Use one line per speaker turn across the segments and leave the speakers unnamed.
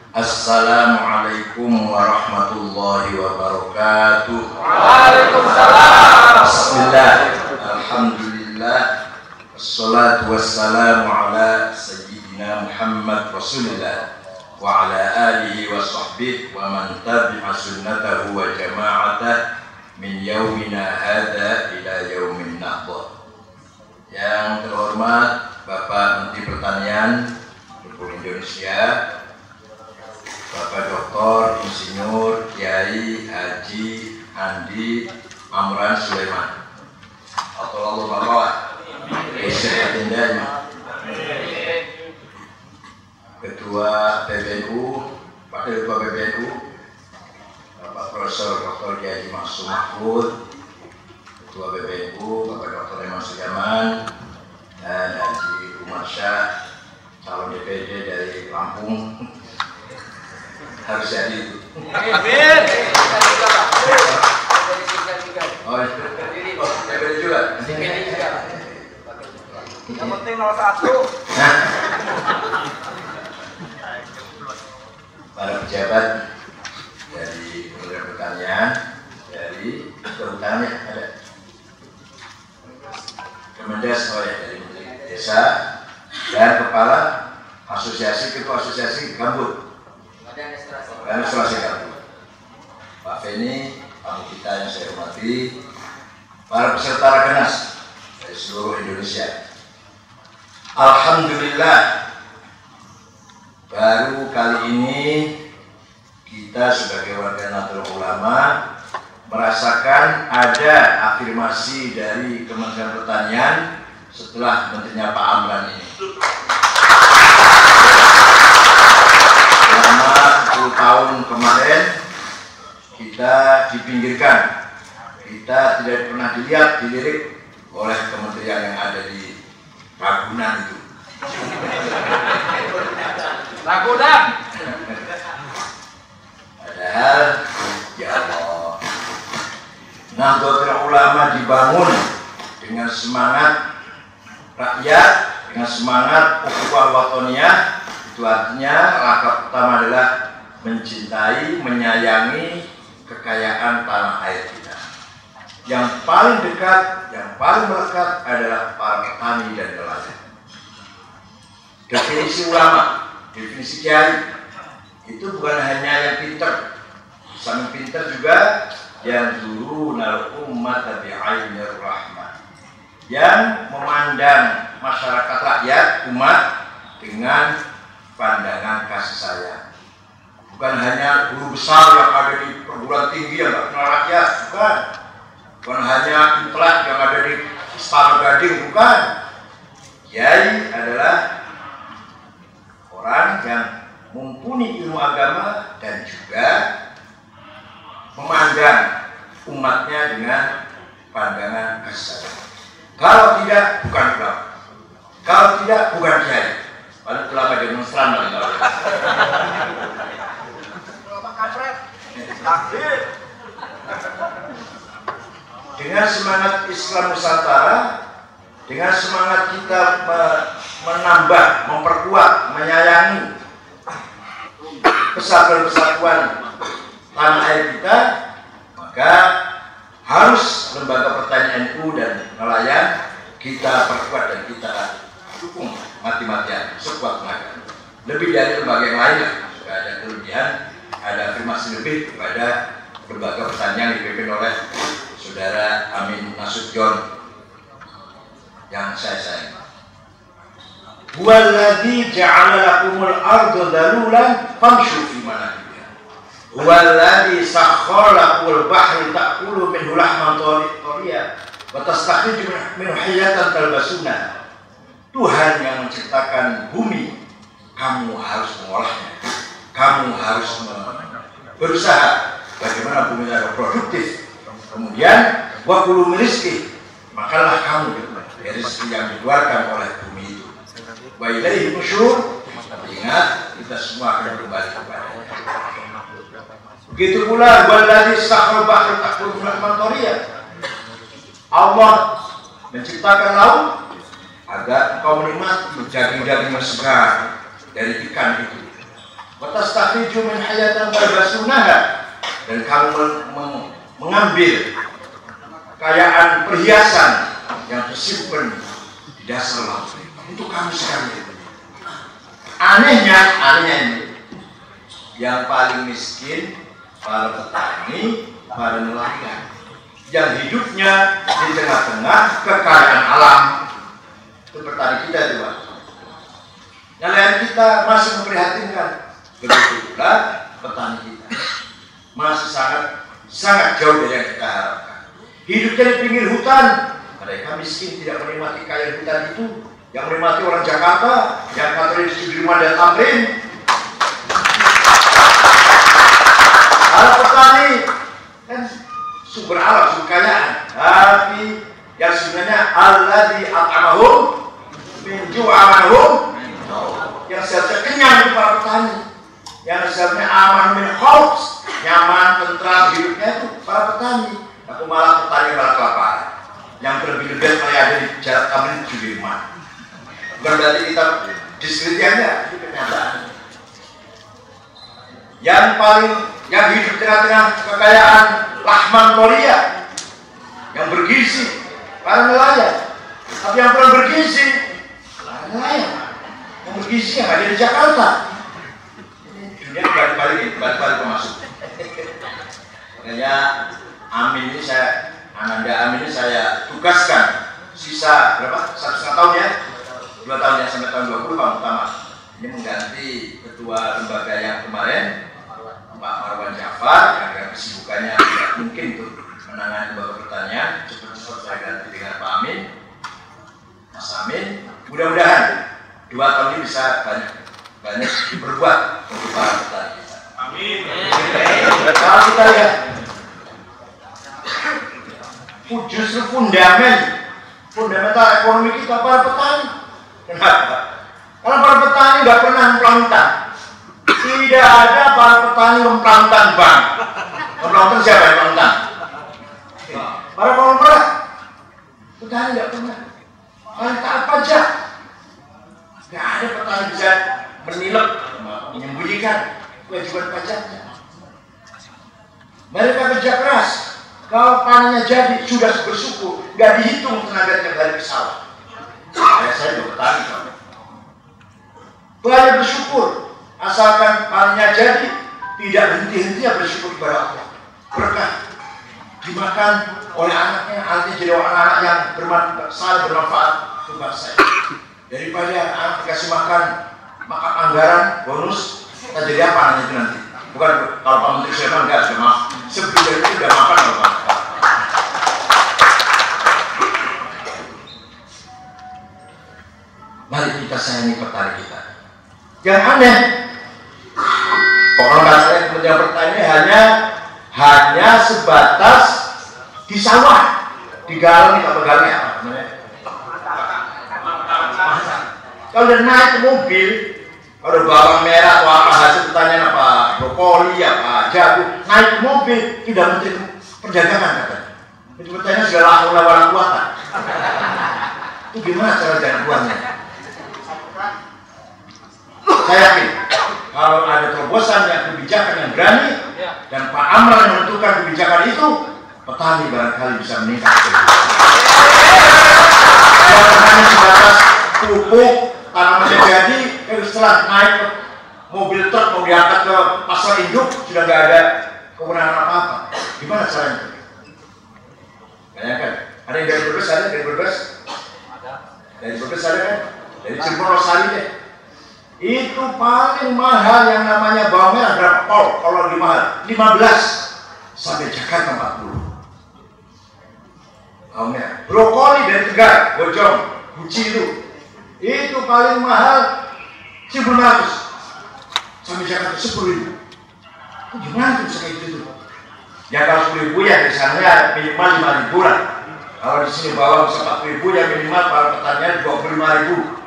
Assalamualaikum warahmatullahi wabarakatuh.
Waalaikumsalam.
Bismillah, alhamdulillah, wassalatu wassalamu ala sayyidina Muhammad Rasulillah wa ala alihi wa sahbihi wa man tabi'a sunnatahu wa jama'atah min yaumina hadha ila yaumin nahdah. Yang terhormat Bapak Menteri Pertanian Republik Indonesia, Bapak Dr. Insinyur Kiai Haji Andi Amran Sulaiman. Atau Bapak Presiden Ketua PBNU, Wakil Ketua PBNU, Bapak Profesor Dr. Kiai Maksum Mahfud, Ketua PBNU, Bapak Dr. Eman Sujaman, dan Haji Umar Syah, calon DPD dari Lampung. Harus jadi itu. Oh, DPD juga.
Yang penting 01.
Para pejabat dari Kementerian Pertanian, dari Kehutanan ada Kemendes, dari Menteri Desa, dan Kepala Ketua Asosiasi Gambut dan Administrasi Gambut, Pak Feni, tamu kita yang saya hormati, para peserta Rakernas dari seluruh Indonesia. Alhamdulillah, baru kali ini kita sebagai warga Nahdlatul Ulama merasakan ada afirmasi dari Kementerian Pertanian setelah menterinya Pak Amran ini. Selama 10 tahun kemarin kita dipinggirkan, kita tidak pernah dilirik oleh kementerian yang ada di Ragunan itu.
Ragunan.
Padahal ya Allah, Nahdlatul Ulama dibangun dengan semangat rakyat, dengan semangat ukhuwah watoniyah. Itu artinya langkah pertama adalah mencintai, menyayangi kekayaan tanah air kita. Yang paling dekat, yang paling melekat adalah para petani dan nelayan. Definisi ulama, definisi kiai, itu bukan hanya yang pintar, samping pintar juga yang turunal ummat bi'ainir rahmah, yang memandang masyarakat rakyat umat dengan pandangan kasih sayang. Bukan hanya guru besar yang ada di perguruan tinggi yang tidak kenal rakyat, bukan hanya intelek yang ada di Istana Gading, bukan. Kiai adalah orang yang mumpuni ilmu agama dan juga memandang umatnya dengan pandangan kasih sayang. Kalau tidak, bukan ulama. Kalau tidak, bukan kiai. Paling ulama demonstran paling kalau.
Ulama kampret. Takdir.
Dengan semangat Islam Nusantara, dengan semangat kita menambah, memperkuat, menyayangi persatuan tanah air kita, maka harus lembaga pertanian NU dan nelayan kita perkuat dan kita dukung mati-matian, sekuat tenaga. Lebih dari lembaga yang lain, sudah ada kelebihan, ada afirmasi lebih kepada lembaga pertanian dipimpin oleh Saudara Amin Nasution yang saya sayang. Huwallazi ja'ala lakumul arda dalulan famshu fi manakibiha. Huwallazi sakhkhara lakumul bahra ta'kulu minhu lahman tariyan wa tastakhriju minhu hilyatan talbasuna. Tuhan yang menciptakan bumi, kamu harus mengolahnya. Kamu harus berusaha bagaimana bumi itu produktif. Kemudian wakulu rizki, makalah kamu dari rezeki yang dikeluarkan oleh bumi itu. Wa ilaihi nusyur, ingat kita semua akan kembali kepadanya. Begitu pula wallazi sakhkhara bahra ta'kulu minhu lahman tariyan. Allah menciptakan laut agar engkau menikmati daging-daging yang segar dari ikan itu. wa tastakhriju min hayatan talbasunaha, dan kamu mengambil kekayaan perhiasan yang tersimpan di dasar laut untuk kamu sekalian. Anehnya ini yang paling miskin para petani, para nelayan yang hidupnya di tengah-tengah kekayaan alam. Itu petani kita itu, Pak. Nelayan kita masih memprihatinkan. Begitu pula petani kita masih sangat jauh dari yang kita harapkan. Hidupnya di pinggir hutan, mereka miskin, tidak menikmati kaya hutan itu. Yang menikmati orang Jakarta, yang kantor di Sudirman dan Tamrin. Para petani kan sumber alam, sumber kekayaan, tapi yang sebenarnya alladzi at'amahum min ju'amanhum, yang seharusnya kenyang itu para petani, yang seharusnya aman min khauf, nyaman, tentram hidupnya itu para petani. Aku malah petani malah kelaparan, yang berlebih-lebihan kayak ada di Jalan Tamrin Sudirman. Bukan berarti kita diselidiki, itu kenyataan. Yang hidup tengah-tengah kekayaan lahman toria, yang bergizi para nelayan. Tapi yang kurang bergizi para nelayan. Yang bergizi yang ada di Jakarta. Dunia balik-balik masuk. Makanya Amin ini Ananda Amin ini saya tugaskan sisa berapa? 1,5 tahun ya. 2 tahun ya, sampai tahun 20 Pak Utama. Ini mengganti ketua lembaga yang kemarin, Pak Marwan Jafar, yang dengan kesibukannya tidak mungkin untuk menangani lembaga pertanian. Cepat-cepat saya ganti dengan Pak Amin, Mas Amin. Mudah-mudahan 2 tahun ini bisa banyak berbuat untuk para petani kita. Amin. Kalau kita lihat, justru fundamental ekonomi kita para petani. Kenapa? Karena para petani nggak pernah mempelangtan. Tidak ada para petani mempelangtan bank. Mempelangtan siapa yang mempelangtan? Para konglomerat. Petani nggak pernah. Taat pajak. Nggak ada petani bisa menilep, menyembunyikan kewajiban pajaknya. Mereka kerja keras. Kalau panennya jadi, sudah bersyukur. Nggak dihitung tenaganya balik ke sawah. Saya juga petani, banyak bersyukur, asalkan panennya jadi, tidak henti-henti bersyukur kepada Allah. Berkah dimakan oleh anaknya, artinya jadi anak-anak yang saling bermanfaat untuk bangsa. Daripada anak dikasih makan anggaran bonus, kita jadi apa nanti nanti? Bukan kalau Pak Menteri Sulaiman enggak sudah maaf, sebelum itu sudah makan kalau Pak. Mari kita sayangi petani kita. Yang aneh, pokoknya saya Kementerian Pertanian hanya sebatas di sawah, digarung kita pegangnya apa namanya? Kalau udah naik ke mobil, kalau bawang merah atau apa hasil pertanian apa brokoli apa jagung, naik ke mobil tidak Menteri Perdagangan katanya. Menteri Pertanian segala lawan kuatan. Itu gimana cara jangkauannya? Saya yakin kalau ada terobosan yang kebijakan yang berani dan Pak Amran yang menentukan kebijakan itu, petani barangkali bisa meningkat. Jangan hanya sebatas pupuk tanamannya jadi, setelah naik ke mobil truk mau diangkat ke pasar induk sudah nggak ada kewenangan apa-apa. Gimana caranya? Bayangkan, ada yang dari Brebes, ada dari Brebes, dari Brebes ada kan, dari Cirebon Rosari deh. Itu paling mahal yang namanya bawang merah berapa? Kalau lebih mahal 15 sampai Jakarta 40. Bawang merah. Brokoli dari Tegal, Bojong, Guci itu paling mahal 1.500 sampai Jakarta 10.000. Gimana tuh bisa kayak gitu? Ya kalau 10.000 ya di sana minimal 5.000 lah. Kalau di sini bawang bisa 4.000 ya minimal para petani 25.000.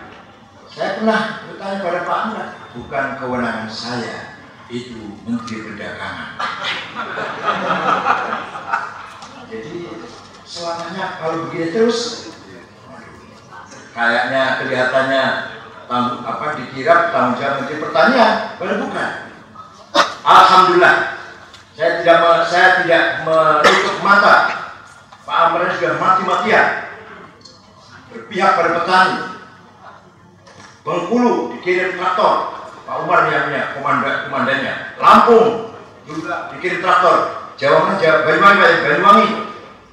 Saya pernah bertanya pada Pak Amran, bukan kewenangan saya, itu Menteri Perdagangan. Jadi selamanya kalau begini terus, kayaknya kelihatannya dikira tanggung jawab Menteri Pertanian, padahal bukan. Alhamdulillah, saya tidak menutup mata. Pak Amran sudah mati-matian berpihak pada petani. Bengkulu dikirim traktor, Pak Umar yang komandannya. Lampung juga dikirim traktor. Jawa Banyuwangi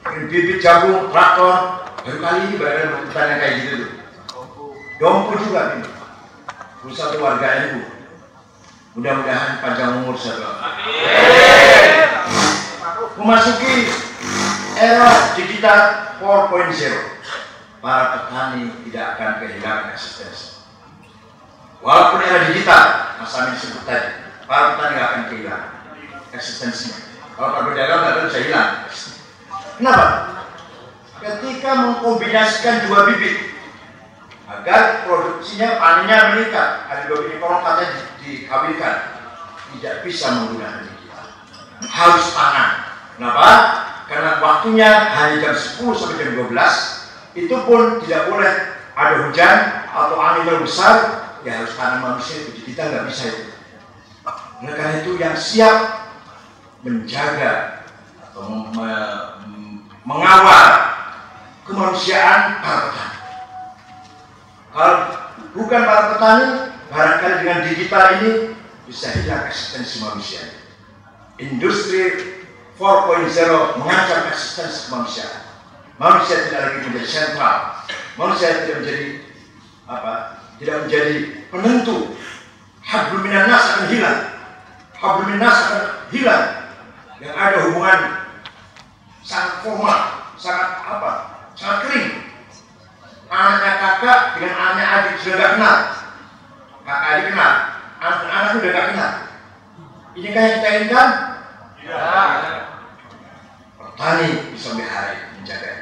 kirim bibit jagung traktor. Baru kali ini berada pertanian kayak gitu tuh. Dompu juga ini. Satu warga NU. Mudah-mudahan panjang umur saudara. Memasuki era digital 4.0, para petani tidak akan kehilangan eksistensi. Walaupun era digital, Mas Amin sebut tadi, para petani tidak akan kehilangan eksistensinya. Kalau Pak berdagang nggak bisa hilang. Kenapa? Ketika mengkombinasikan dua bibit agar produksinya panennya meningkat, ada dua bibit korong katanya dikawinkan, tidak bisa menggunakan digital. Harus tangan. Kenapa? Karena waktunya hanya jam 10 sampai jam 12. Itu pun tidak boleh ada hujan atau angin terlalu besar. Ya harus tangan manusia itu, kita nggak bisa itu. Nah, karena itu yang siap menjaga atau mengawal kemanusiaan para petani. Kalau bukan para petani, barangkali dengan digital ini bisa hilang eksistensi manusia. Industri 4.0 mengancam eksistensi kemanusiaan. Manusia tidak lagi menjadi sentral. Manusia tidak menjadi tidak menjadi penentu. Hablum minan nas akan hilang. Hablum minan nas akan hilang. Yang ada hubungan sangat formal, sangat sangat kering. Anaknya kakak dengan anaknya adik sudah tidak kenal. Kakak adik kenal, anak sudah tidak kenal. Inikah yang kita inginkan? Ya. Petani bisa melihara menjaga.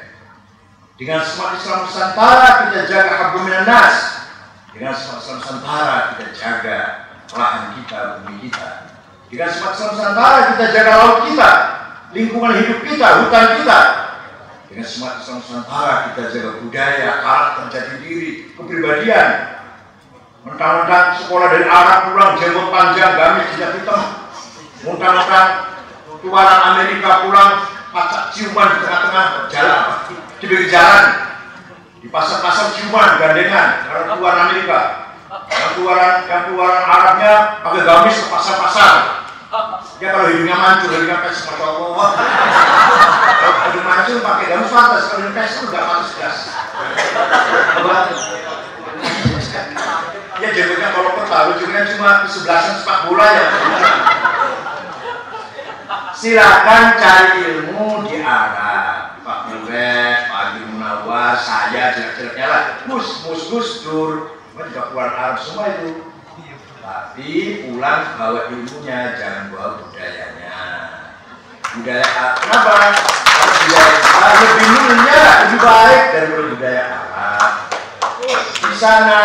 Dengan semangat Islam Nusantara kita jaga hablum minan nas. Dengan semangat Islam Nusantara kita jaga lahan kita, bumi kita. Dengan semangat Islam Nusantara kita jaga laut kita, lingkungan hidup kita, hutan kita. Dengan semangat Islam Nusantara kita jaga budaya, karakter jati diri, kepribadian. Mentang-mentang sekolah dari Arab pulang jenggot panjang, gamis, jidat hitam. Mentang-mentang keluaran Amerika pulang pacak ciuman di tengah-tengah jalan, di pinggir jalan, di pasar-pasar ciuman gandengan orang keluaran Amerika. Yang keluaran Arabnya pakai gamis ke pasar-pasar. Ya kalau hidungnya mancung, hidungnya pes, masya Allah. Kalau hidung mancung pakai gamis pantas, kalau hidung pes itu nggak pantas jelas. Ya jenggotnya kalau peta, ujungnya cuma kesebelasan sepak bola ya. Silakan cari ilmu di Arab. Pak Mubes, Pak Haji Munawar, saya jelek-jeleknya lah. Gus Dur. Juga keluar Arab semua itu, tapi pulang bawa ilmunya, jangan bawa budayanya. Budaya Arab, kenapa? Budaya Arab lebih mulia, lebih baik daripada budaya Arab. Di sana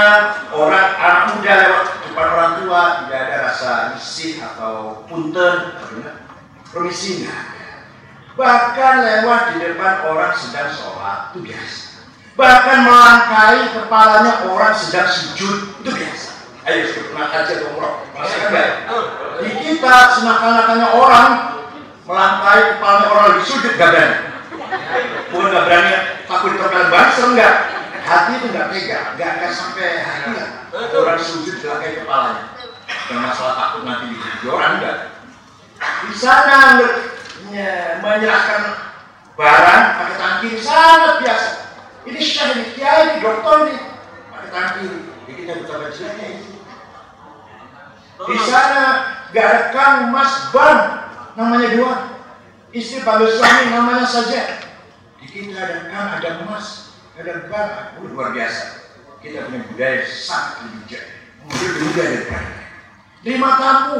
anak muda lewat depan orang tua tidak ada rasa risih atau punten, permisi nggak ada. Bahkan lewat di depan orang sedang sholat itu biasa. Bahkan melangkai kepalanya orang sedang sujud itu biasa. Ayo pernah haji atau umroh, masa enggak? Di kita senakal-nakalnya orang melangkai kepalanya orang lagi sujud gak berani. Bukan gak berani, takut terkena bangsa enggak. Hati itu enggak tega, enggak sampai hati lah. Orang sujud melangkai kepalanya. Bukan masalah takut nanti dipuji orang enggak. Di sana menyerahkan barang pakai tangki sangat biasa. Ini syekh, ini kiai, ini dokter ini pakai tangki. Jadi kita betapa jeleknya itu. Di sana gak ada kang, mas, bang, namanya dua. Istri panggil suami namanya saja. Di kita ada kang, ada mas, ada bang. Luar biasa. Kita punya budaya sangat bijak. Lebih mudah daripada terima tamu.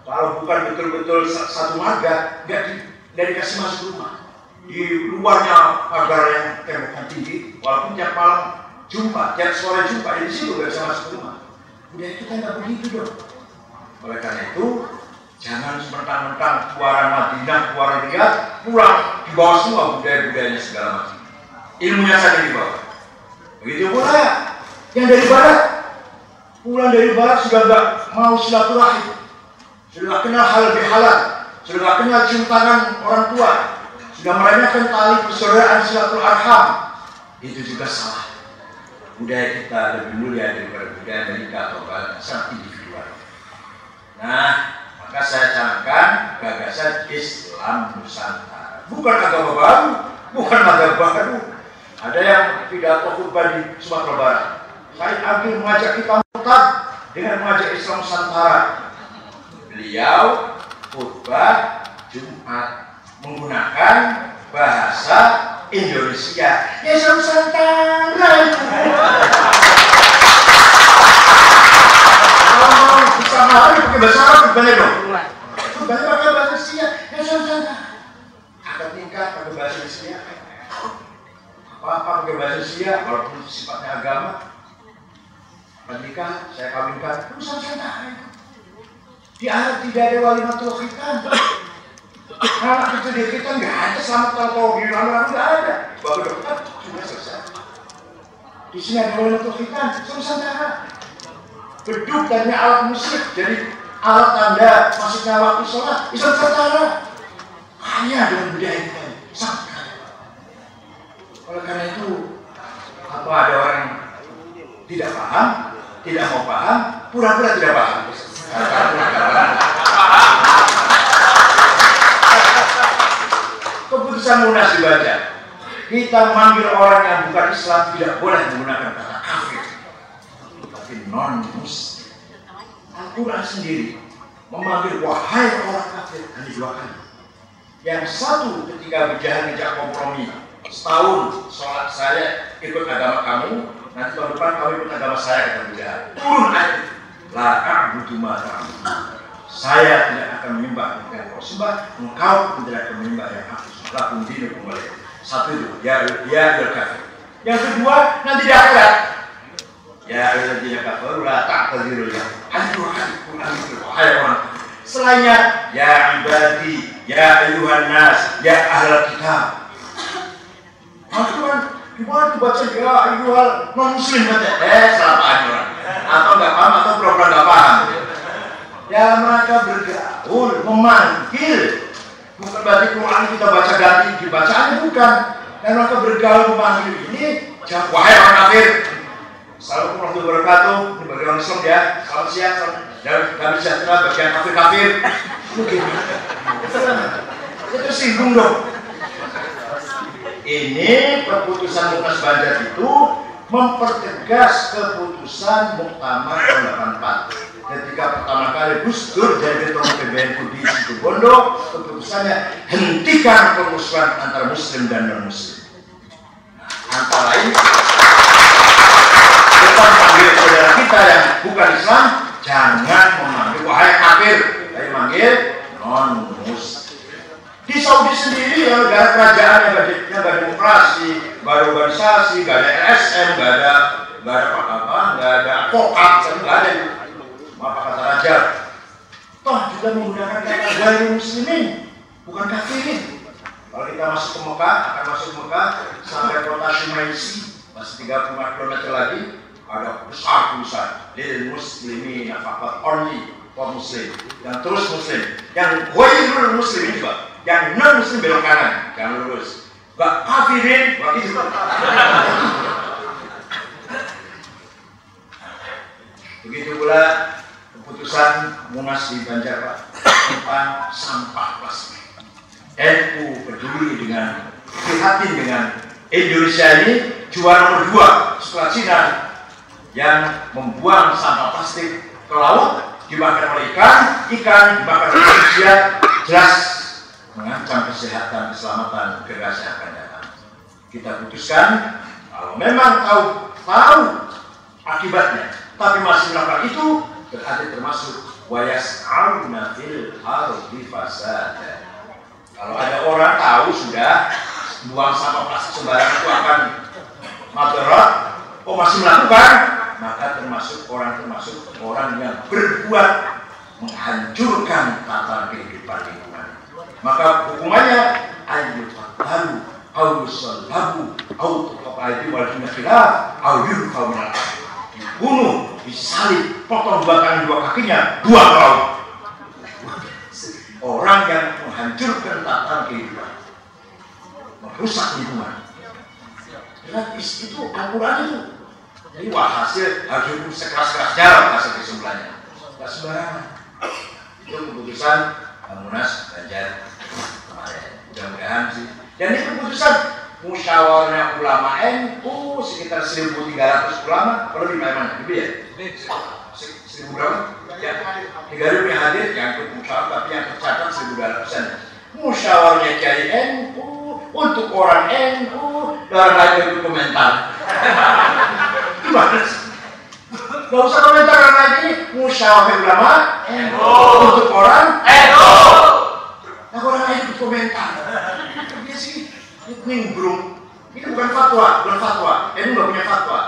Kalau bukan betul-betul satu marga, gak dikasih masuk rumah. Di luarnya pagar yang temboknya tinggi, walaupun tiap malam jumpa, tiap sore jumpa, di situ gak bisa masuk rumah. Budaya kita nggak begitu dong. Oleh karena itu, jangan sementang-mentang keluaran Madinah, keluaran Riyadh, pulang dibawa semua budaya-budayanya segala macam. Ilmunya saja dibawa. Begitu pula yang dari barat, Pulang dari barat sudah nggak mau silaturahim, sudah nggak kenal hal bihalal, sudah nggak kenal cium tangan orang tua, sudah meremehkan tali persaudaraan silaturahim. Itu juga salah. Budaya kita lebih mulia daripada budaya Amerika atau Barat, sangat individual. Nah, maka saya canangkan gagasan Islam Nusantara. Bukan agama baru, bukan agama baru. Ada yang pidato khutbah di Sumatera Barat. Saya ambil mengajak kita murtad dengan mengajak Islam Nusantara. Beliau khutbah Jumat menggunakan bahasa Indonesia. Ya Islam Nusantara itu. Kalau bisa marah pakai bahasa Arab gimana dong? Khutbahnya pakai bahasa Indonesia. Ya Islam Nusantara. Akad nikah pakai bahasa Indonesia. Apa pakai bahasa Indonesia walaupun sifatnya agama. Nikah, saya kawinkan, urusan saya itu. Di Arab tidak ada walimatul khitan. Anak itu di khitan nggak ada, selamat tahu di mana nggak ada. Baru dokter sudah selesai. Di sini ada walimatul khitan, Nusantara. Beduk dan alat musik, jadi alat tanda masuknya waktu sholat, Islam Nusantara. Kaya dengan budaya kita, sangat kaya. Oleh karena itu, apa ada orang yang tidak paham? Tidak mau paham, pura-pura tidak paham. Keputusan Munas dibaca. Kita memanggil orang yang bukan Islam tidak boleh menggunakan kata kafir, tapi non-Muslim. Al-Quran sendiri memanggil wahai orang kafir hanya 2 kali. Yang satu ketika ngejak kompromi, setahun sholat saya ikut agama kamu. Nanti tahun depan kau ikut agama saya, kata Buddha. Turun ayat itu. La a'budu ma ta'budu. Saya tidak akan menyembah yang kau sembah, engkau tidak akan menyembah yang aku sembah. Lakum dinukum waliyah. Satu itu, ya kafir. Yang kedua, nanti di akhirat. Ya ayyuhalladzina kafaru la ta'tadiru ya. Hanya 2 kali Quran itu. Wahai orang. Selainnya, ya ibadi, ya ayyuhan nas, ya ahlal kitab. Al-Quran gimana tuh baca ya ayyuhal non-muslim baca? Salah paham orang. Atau nggak paham atau pura-pura nggak paham. Ya mereka bergaul, memanggil. Bukan berarti Quran kita baca ganti dibacaannya, bukan. Dan mereka bergaul memanggil ini, wahai orang kafir. Assalamualaikum warahmatullahi wabarakatuh. Ini bagi orang Islam ya. Selamat siang. Dan kami sejahtera bagi yang kafir-kafir. Mungkin. Itu singgung dong. Ini keputusan Munas Banjar itu mempertegas keputusan Muktamar tahun 84. Ketika pertama kali Gus Dur jadi ketua PBNU di Situbondo, keputusannya hentikan permusuhan antara Muslim dan non-Muslim. Antara lain, kita panggil saudara kita yang bukan Islam, jangan memanggil wahai kafir, tapi manggil non-Muslim. Di Saudi sendiri ya, negara kerajaan yang nggak ada demokrasi, nggak ada organisasi, nggak ada LSM, nggak ada advokat, nggak ada. Apa kata raja? Toh juga menggunakan kata ghairul muslimin, bukan kafirin. Kalau kita masuk ke Mekah, akan masuk ke Mekah sampai kota Shumaisi, masih 35 km lagi, ada besar tulisan lil muslimin faqat, only for muslim, yang terus muslim, yang ghairul muslimin juga. Yang non-muslim belok kanan, jangan lurus. Gak kafirin, begitu. Begitu pula keputusan Munas di Banjar, Pak, tentang sampah plastik. NU peduli dengan, prihatin dengan Indonesia ini juara nomor 2 setelah Cina yang membuang sampah plastik ke laut, dimakan oleh ikan dimakan oleh manusia, jelas mengancam kesehatan, keselamatan generasi yang akan datang. Kita putuskan kalau memang tahu akibatnya, tapi masih melakukan itu, berarti termasuk wayas'auna fil ardi fasada. Kalau ada orang tahu sudah buang sampah plastik sembarangan itu akan madarat, masih melakukan, maka termasuk orang yang berbuat menghancurkan tata kehidupan lingkungan. Maka hukumannya ayyuqtalu aw yusallabu aw tuqatil wal khilaf aw yurfa min al-ardh. Dibunuh disalib, potong dua tangan dua kakinya, dua laut. Orang yang menghancurkan tatanan kehidupan, merusak lingkungan. Itu Al-Quran itu. Jadi walhasil harus dihukum sekeras-kerasnya bahasa kesimpulannya. Tidak sembarangan. Itu keputusan Munas Banjar kemarin. Mudah-mudahan sih. Dan ini keputusan musyawarahnya ulama NU sekitar 1.300 ulama. Kalau lebih mana? Lebih ya? 1.000 berapa? Ya. 3.000 yang hadir yang ikut musyawarah tapi yang tercatat 1.200-an. Musyawarahnya Kiai NU untuk orang NU dan lain ikut komentar. Gimana sih? Gak usah komentar karena ini musyawarah ulama NU untuk orang NU. Nah orang lain ikut komentar. Dia sih nimbrung. Ini bukan fatwa, bukan fatwa. NU nggak punya fatwa.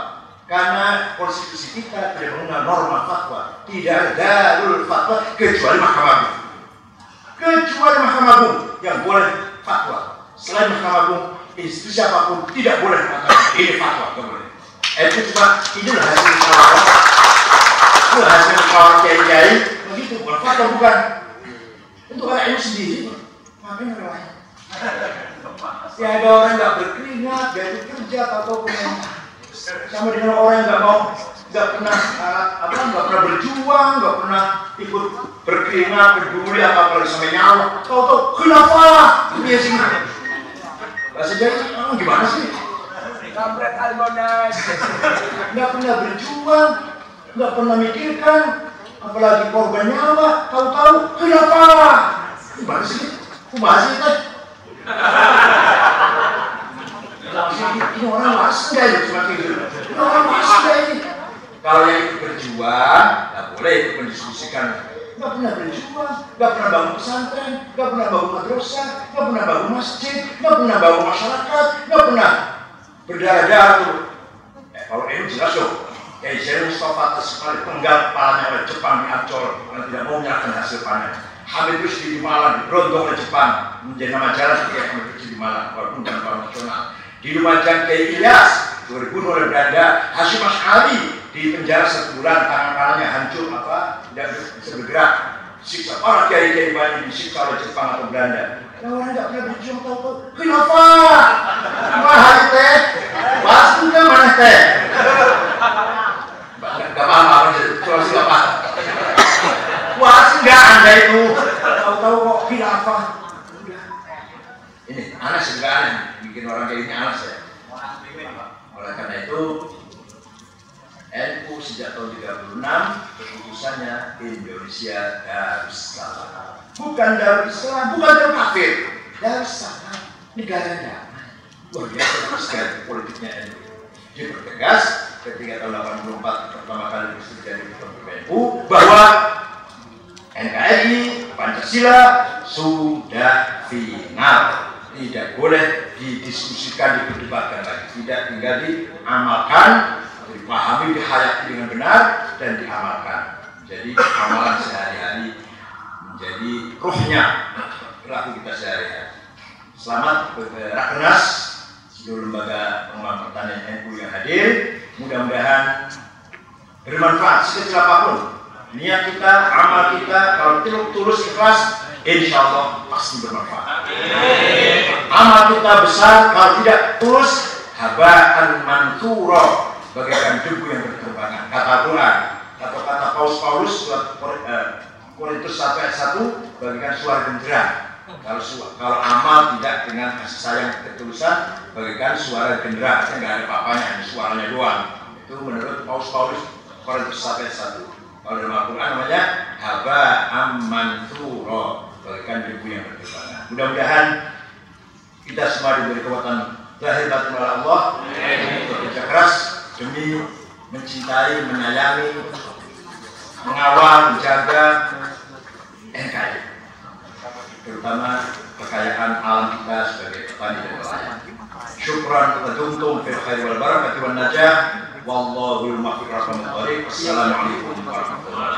Karena konstitusi kita tidak mengenal norma fatwa. Tidak ada dalil fatwa kecuali Mahkamah Agung. Kecuali Mahkamah Agung yang boleh fatwa. Selain Mahkamah Agung, institusi apapun tidak boleh mengatakan ini fatwa, tidak boleh. Itu cuma inilah hasil musyawarah. Itu hasil musyawarah kiai-kiai. Begitu, bukan fatwa bukan. Untuk orang NU sendiri, ngapain orang lain? Ya ada orang nggak berkeringat, nggak ikut kerja atau komentar. Sama dengan orang yang nggak pernah berjuang, nggak pernah ikut berkeringat, peduli apalagi sampai nyawa. Tahu kenapa? Dia sih. Bahasa Jawa gimana sih?
Kampret almonas.
Nggak pernah berjuang, nggak pernah mikirkan, apalagi korban nyawa. Tahu kenapa? Gimana sih? Kumaha sih teh? Ini orang waras enggak ya cuma gitu. Ini orang waras enggak ini? Kalau yang ikut berjuang, nggak boleh ikut mendiskusikan. Nggak pernah berjuang, nggak pernah bangun pesantren, nggak pernah bangun madrasah, nggak pernah bangun masjid, nggak pernah bangun masyarakat, nggak pernah berdarah-darah tuh. Kalau ini jelas dong. Kiai Syekh Mustafa sekali penggal kepalanya oleh Jepang di Ancol karena tidak mau menyerahkan hasil panen. Hamid Rusdi di Malang diberondong oleh Jepang menjadi nama jalan seperti Hamid Rusdi di Malang walaupun bukan orang nasional. Di Lumajang Kiai Ilyas dibunuh oleh Belanda. Hasyim Asy'ari di penjara 1 bulan, tangan kanannya hancur tidak bisa bergerak. Siksa para kiai-kiai banyak disiksa oleh Jepang atau Belanda. Nah, orang tidak pernah berjuang tahu kenapa? Mahal teh, pasti nggak mana teh. Nggak paham apa sih? Sulawesi nggak paham. Puas nggak anda itu? Tahu-tahu kok khilafah. Ini aneh sebenarnya, bikin orang kayak ini aneh ya. Oleh karena itu NU sejak tahun 36 keputusannya Indonesia Darussalam. Bukan Darussalam, bukan Darul Kafir. Darussalam, negara damai. Luar biasa sekali politiknya NU. Dia bertegas ketika tahun 84 pertama kali terjadi NU bahwa NKRI Pancasila sudah final. Tidak boleh didiskusikan, diperdebatkan lagi. Tidak tinggal diamalkan, dipahami, dihayati dengan benar dan diamalkan. Jadi amalan sehari-hari menjadi ruhnya perilaku kita sehari-hari. Selamat Rakernas, seluruh lembaga pengembangan pertanian NU yang hadir. Mudah-mudahan bermanfaat sekecil apapun. Niat kita, amal kita, kalau tulus ikhlas, insya Allah pasti bermanfaat. Amal kita besar, kalau tidak tulus, haba'an mansura, bagaikan debu yang berterbangan. Kata Quran atau kata Paulus surat Korintus 1 ayat 1, bagaikan suara genderang. Kalau amal tidak dengan kasih sayang ketulusan, bagaikan suara genderang, nggak ada apa-apanya, hanya suaranya doang. Itu menurut Paulus Korintus 1 ayat 1. Kalau dalam Al-Quran namanya haba'an mansura, bagaikan debu yang berterbangan. Mudah-mudahan kita semua diberi kekuatan lahir batin oleh Allah untuk bekerja keras demi mencintai, menyayangi, mengawal, menjaga NKRI, terutama kekayaan alam kita sebagai petani dan nelayan. Syukran wa dumtum fil khairi wal barakati wan najah. Wallahul muwaffiq ila aqwamit thoriq. Wassalamualaikum warahmatullahi wabarakatuh.